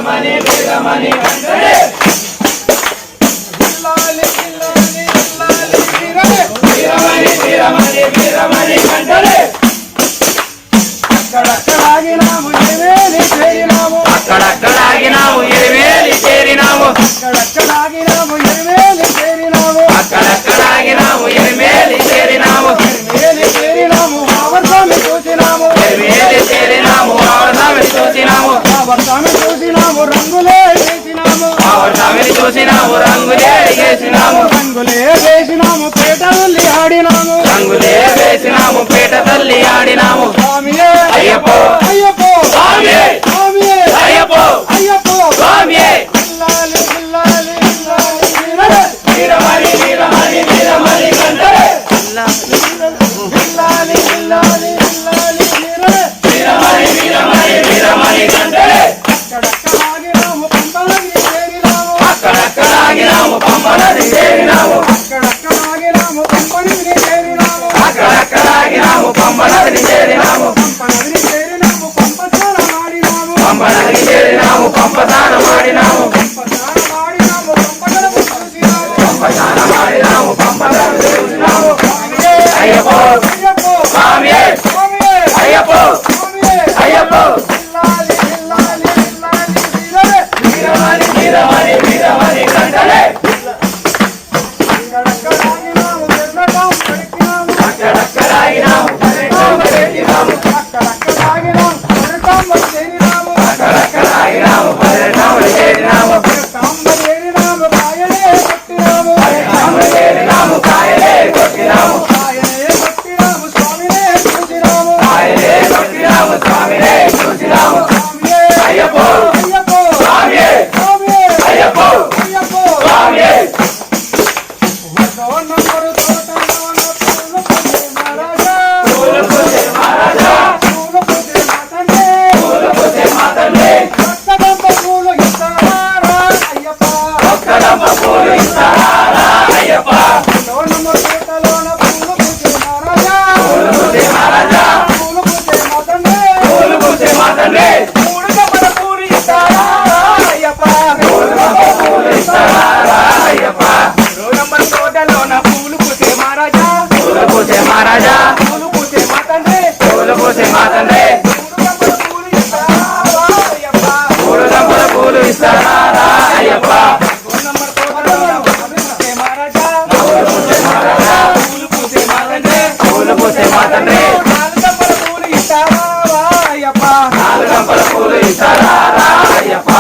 వీరమణి వీరమణి కంటడే వీరమణి వీరమణి వీరమణి కంటడే అక్కడక్కడాగినాము ఎరివేలి చేరినాము అక్కడక్కడాగినాము ఎరివేలి చేరినాము అక్కడక్కడాగినాము ఎరివేలి చేరినాము అక్కడక్కడాగినాము ఎరివేలి చేరినాము ఎరివేలి చేరినాము ఆవర్తాన్ని చూసినాము ఎరివేలి చేరినాము ఆవర్తాన్ని చూసినాము ఆవర్తాన్ని చూసినాము రంగులే వేసినాము ఆవర్తాన్ని చూసినాము రంగులే వేసినాము రంగులే వేసినాము పేట తల్లి ఆడినాము రంగులే వేసినాము పేట తల్లి ఆడినాము స్వామియే అయ్యప్పో అయ్యప్పో స్వామియే స్వామియే అయ్యప్పో అయ్యప్పో స్వామియే ఇల్లాలి ఇల్లాలి ఇల్లాలి వీరడే వీరమణి వీరమణి వీరమణి కంటడే ఇల్లాలి ఇల్లాలి ఇల్లాలి వీరడే వీరమణి వీరమణి వీరమణి కంటడే అక్కడక్కడాగినాము పంపనగిరి చేరినాము అక్కడక్కడాగినాము పంపనది చేరినాము అక్కడక్కడాగినాము పంపనగిరి చేరినాము అక్కడక్కడాగినాము పంపనది చేరినాము పంపనగిరి చేరినాము పంపచారమాడినాము పంపనది చేరినాము పంపదానమాడినాము పంపచారమాడినాము పంపగడము చూసినాము పంపదానమాడినాము పంపదాన చూసినాము అయ్యప్పో అయ్యప్పో స్వామియే స్వామియే అయ్యప్పో స్వామియే అయ్యప్పో ఇల్లాలి ఇల్లాలి ఇల్లాలి వీరడే వీరమణి వీరమణి వీరమణి కంటడే అక్కడక్కడాగినాము ఎర్రటం పడికినాము అక్కడక్కడాగినాము పెట్టినాము అక్కడక్కడాగినాము ఎర్రటం చేరినాము అక్కడక్కడాగినాము పర్యటనలు చేరినాము తాంబ చేరినాము కాయలే కొట్టినాము చేరినాము కాయలే కొట్టినాము కాయలే కొట్టినాము స్వామినే చూసినాము కాయలే కొట్టినాము స్వామినే చూసినాము స్వామియే అయ్యప్పో అయ్యప్పో స్వామియే స్వామియే అయ్యప్పో అయ్యప్పో స్వామియే నంబరు తోటలోన పూలు పూసే మహారాజా పూలు పూసే మహారాజా పూలు పూసే మాతండే పూలు పూసే మాతండే రక్తదంప పూలు ఇస్తారా అయ్యప్ప ఒక్కడమ్మ పూలు ఇస్తారా అయ్యప్ప నంబరు తోటలోన పూలు పూసే మహారాజా పూలు పూసే మహారాజా పూలు పూసే మాతండే పూలు పూసే మాతండే మూడు కప్పల పూలు ఇస్తారా అయ్యప్ప పూలు ఇస్తారా అయ్యప్ప నంబరు తోటలోన పూలు పూసే మహారాజా పూలు పూసే మహారాజా పూలు పూసే మాతండే పూలు పూసే మాతండే మూడు కప్పల పూలు ఇస్తారా అయ్యప్ప పూలు రంగుల పూలు ఇస్తారా అయ్యప్ప నంబర్ తోటలోన పూలు పూసే మహారాజా పూలు పూసే మహారాజా పూలు పూసే మాతండే పూలు పూసే మాతండే నాలుగు కప్పల పూలు ఇస్తారా అయ్యప్ప నాలుగు రంగుల పూలు ఇస్తారా అయ్యప్ప